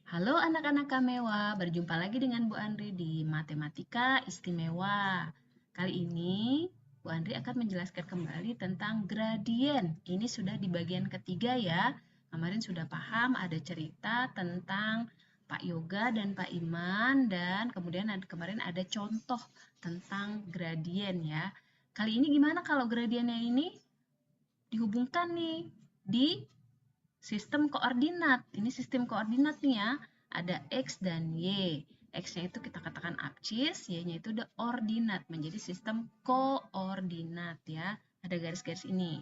Halo anak-anak Kamewa, berjumpa lagi dengan Bu Andri di Matematika Istimewa. Kali ini Bu Andri akan menjelaskan kembali tentang gradien. Ini sudah di bagian ketiga ya. Kemarin sudah paham ada cerita tentang Pak Yoga dan Pak Iman dan kemudian kemarin ada contoh tentang gradien ya. Kali ini gimana kalau gradiennya ini dihubungkan nih di sistem koordinat. Ini sistem koordinat nih ya. Ada X dan Y. X-nya itu kita katakan abscis, Y-nya itu the ordinat. Menjadi sistem koordinat ya. Ada garis-garis ini.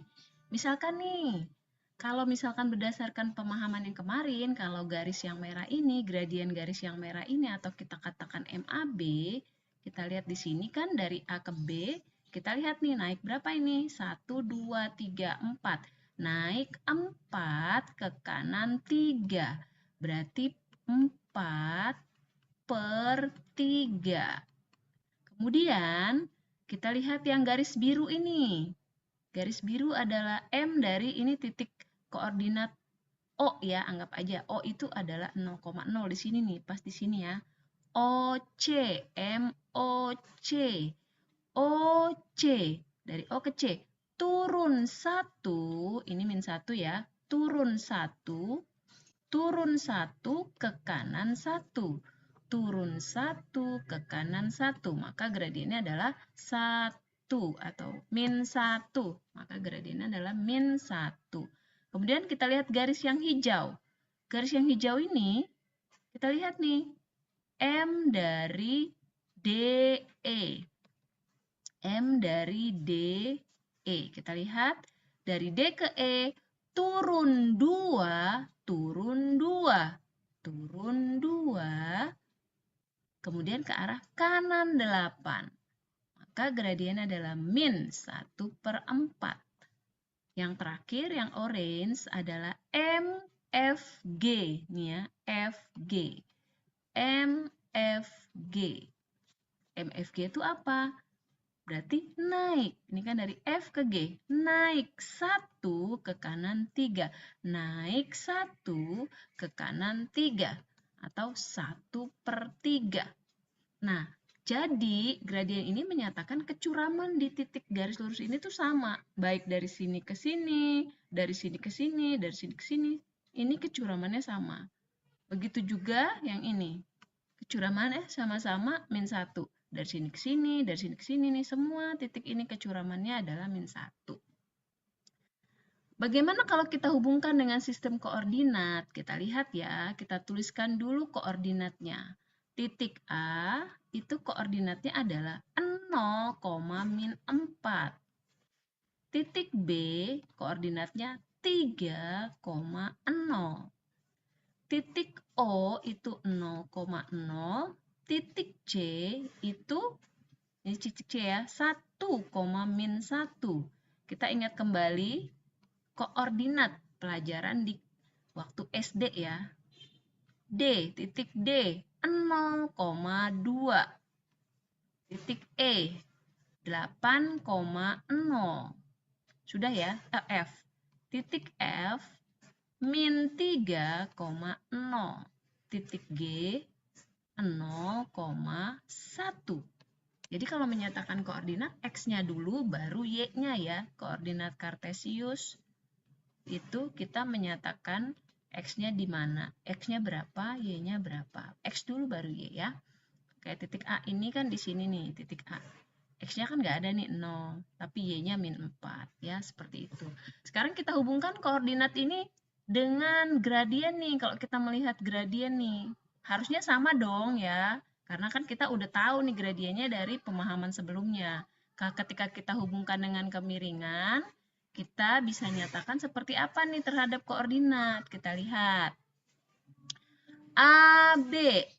Misalkan nih, kalau misalkan berdasarkan pemahaman yang kemarin, kalau garis yang merah ini, gradien garis yang merah ini atau kita katakan MAB, kita lihat di sini kan dari A ke B, kita lihat nih naik berapa ini? 1, 2, 3, 4. Naik 4 ke kanan 3. Berarti 4 per 3. Kemudian kita lihat yang garis biru ini. Garis biru adalah M dari ini titik koordinat O ya, anggap aja O itu adalah 0,0 di sini nih, pas di sini ya. OC, MOC. OC, dari O ke C, turun 1, ini min 1 ya, turun 1, turun 1 ke kanan 1, turun 1 ke kanan 1, maka gradiennya adalah 1 atau min 1, maka gradiennya adalah min 1. Kemudian kita lihat garis yang hijau. Garis yang hijau ini, kita lihat nih, M dari DE. M dari D, E. Kita lihat dari D ke E, turun 2, turun 2, turun 2, kemudian ke arah kanan 8. Maka gradiennya adalah min 1/4. Yang terakhir, yang orange adalah MFG. Nih ya, FG. MFG. MFG itu apa? Berarti naik. Ini kan dari F ke G. Naik 1 ke kanan 3. Naik 1 ke kanan 3. Atau 1/3. Nah, jadi gradien ini menyatakan kecuraman di titik garis lurus ini tuh sama. Baik dari sini ke sini, dari sini ke sini, dari sini ke sini. Ini kecuramannya sama. Begitu juga yang ini. Kecuramannya sama-sama min 1. Dari sini ke sini, dari sini ke sini nih, semua titik ini kecuramannya adalah min 1. Bagaimana kalau kita hubungkan dengan sistem koordinat? Kita lihat ya, kita tuliskan dulu koordinatnya. Titik A itu koordinatnya adalah 0, min 4. Titik B koordinatnya 3,0. Titik O itu 0,0, titik C itu, ini titik C ya, 1, min 1. Kita ingat kembali koordinat pelajaran di waktu SD ya. D, titik D, 0,2. Titik E, 8,0. Sudah ya, F. Titik F, min 3,0. Titik G, 0,1. Jadi kalau menyatakan koordinat, X-nya dulu baru Y-nya ya. Koordinat kartesius itu kita menyatakan X-nya di mana. X-nya berapa, Y-nya berapa. X dulu baru Y ya. Kayak titik A ini kan di sini nih, titik A. X-nya kan nggak ada nih 0, tapi Y-nya min 4 ya, seperti itu. Sekarang kita hubungkan koordinat ini dengan gradien nih. Kalau kita melihat gradien nih, harusnya sama dong ya. Karena kan kita udah tahu nih gradiennya dari pemahaman sebelumnya. Ketika kita hubungkan dengan kemiringan, kita bisa nyatakan seperti apa nih terhadap koordinat. Kita lihat. AB,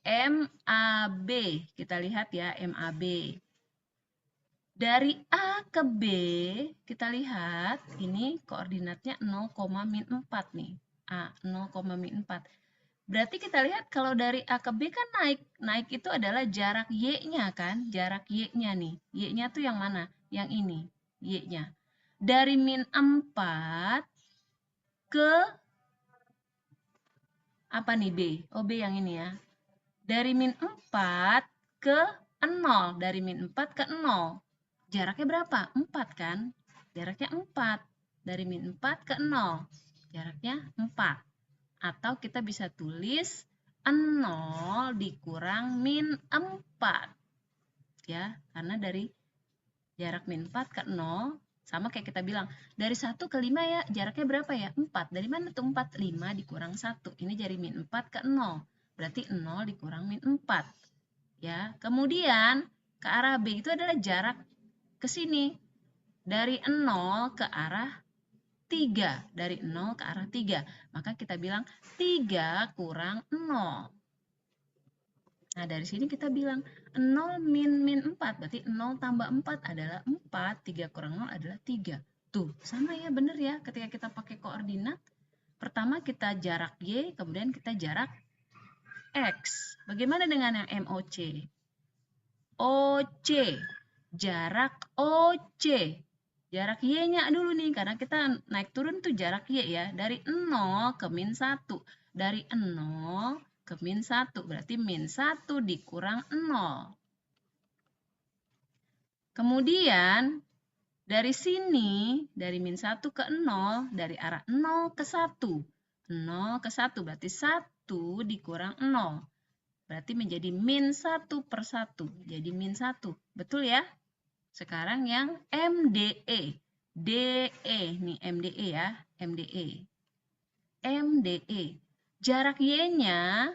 MAB. Kita lihat ya, MAB. Dari A ke B, kita lihat ini koordinatnya 0, min 4 nih. A, 0, min 4. Berarti kita lihat kalau dari A ke B kan naik. Naik itu adalah jarak Y-nya kan? Jarak Y-nya nih. Y-nya tuh yang mana? Yang ini. Y-nya. Dari min 4 ke apa nih B? Oh, B yang ini ya. Dari min 4 ke 0. Dari min 4 ke 0. Jaraknya berapa? 4 kan? Jaraknya 4. Dari min 4 ke 0. Jaraknya 4. Atau kita bisa tulis 0 dikurang min 4. Ya, karena dari jarak min 4 ke 0 sama kayak kita bilang, dari 1 ke 5 ya, jaraknya berapa ya? 4. Dari mana tuh 4? 5 dikurang 1. Ini dari min 4 ke 0. Berarti 0 dikurang min 4. Ya, kemudian ke arah B itu adalah jarak ke sini. Dari 0 ke arah 3. Dari 0 ke arah 3. Maka kita bilang 3 kurang 0. Nah, dari sini kita bilang 0 min 4. Berarti 0 tambah 4 adalah 4. 3 kurang 0 adalah 3. Tuh, sama ya, bener ya. Ketika kita pakai koordinat, pertama kita jarak Y, kemudian kita jarak X. Bagaimana dengan yang MOC? OC. Jarak OC. Jarak Y-nya dulu nih, karena kita naik turun tuh jarak Y ya. Dari 0 ke min 1. Dari 0 ke min 1. Berarti min 1 dikurang 0. Kemudian, dari sini, dari min 1 ke 0, dari arah 0 ke 1. 0 ke 1, berarti 1 dikurang 0. Berarti menjadi min 1 per 1. Jadi min 1. Betul ya? Sekarang yang MDE. DE, nih MDE ya. MDE. MDE. Jarak Y-nya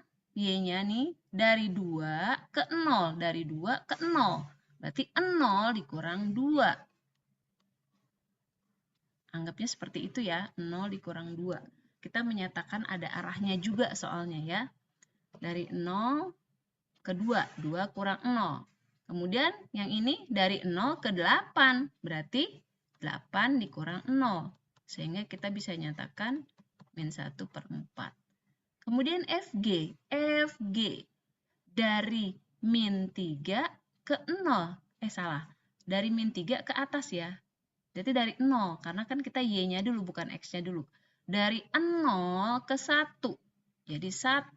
nih dari 2 ke 0. Dari 2 ke 0. Berarti 0 dikurang 2. Anggapnya seperti itu ya. 0 dikurang 2. Kita menyatakan ada arahnya juga soalnya ya. Dari 0 ke 2. 2 kurang 0. Kemudian yang ini dari 0 ke 8. Berarti 8 dikurang 0. Sehingga kita bisa nyatakan min 1 per 4. Kemudian FG. FG. Dari min 3 ke 0. Salah. Dari min 3 ke atas ya. Jadi dari 0. Karena kan kita Y-nya dulu, bukan X-nya dulu. Dari 0 ke 1. Jadi 1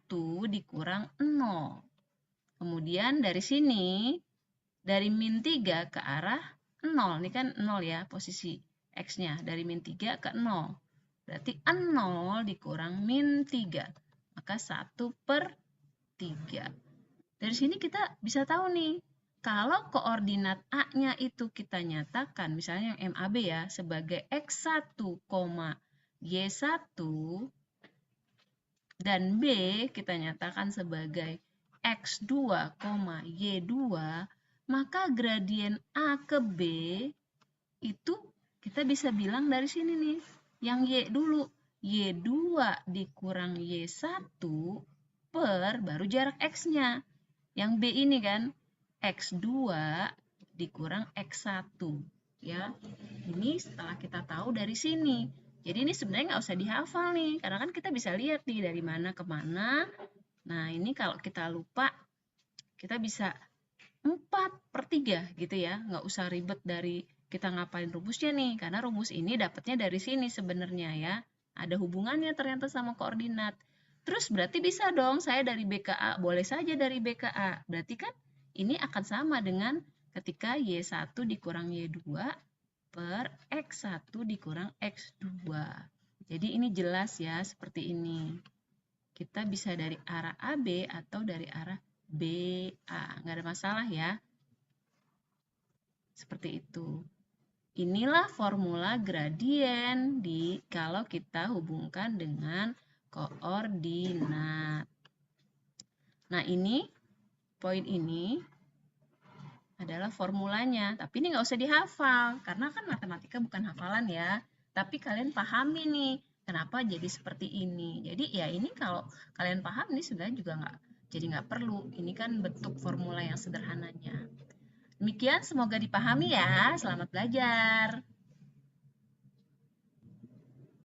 dikurang 0. Kemudian dari sini, dari min 3 ke arah 0. Ini kan 0 ya posisi X-nya. Dari min 3 ke 0. Berarti 0 dikurang min 3. Maka 1 per 3. Dari sini kita bisa tahu nih, kalau koordinat A-nya itu kita nyatakan, misalnya yang MAB ya, sebagai X1, Y1, dan B kita nyatakan sebagai X2, Y2, maka gradien A ke B itu kita bisa bilang dari sini nih, yang Y dulu, Y2 dikurang Y1 per baru jarak X-nya. Yang B ini kan, X2 dikurang X1. Ya, ini setelah kita tahu dari sini. Jadi ini sebenarnya nggak usah dihafal nih, karena kan kita bisa lihat nih dari mana ke mana. Nah, ini kalau kita lupa, kita bisa 4/3 gitu ya. Nggak usah ribet dari kita ngapain rumusnya nih, karena rumus ini dapatnya dari sini sebenarnya ya. Ada hubungannya ternyata sama koordinat. Terus berarti bisa dong saya dari BKA, boleh saja dari BKA. Berarti kan ini akan sama dengan ketika Y1 dikurang Y2 per X1 dikurang X2. Jadi ini jelas ya, seperti ini. Kita bisa dari arah AB atau dari arah BA. Nggak ada masalah ya. Seperti itu. Inilah formula gradien kalau kita hubungkan dengan koordinat. Nah, ini poin ini adalah formulanya, tapi ini nggak usah dihafal, karena kan matematika bukan hafalan ya, tapi kalian pahami nih, kenapa jadi seperti ini. Jadi ya ini kalau kalian paham ini sebenarnya juga nggak perlu, ini kan bentuk formula yang sederhananya. Demikian, semoga dipahami ya, selamat belajar.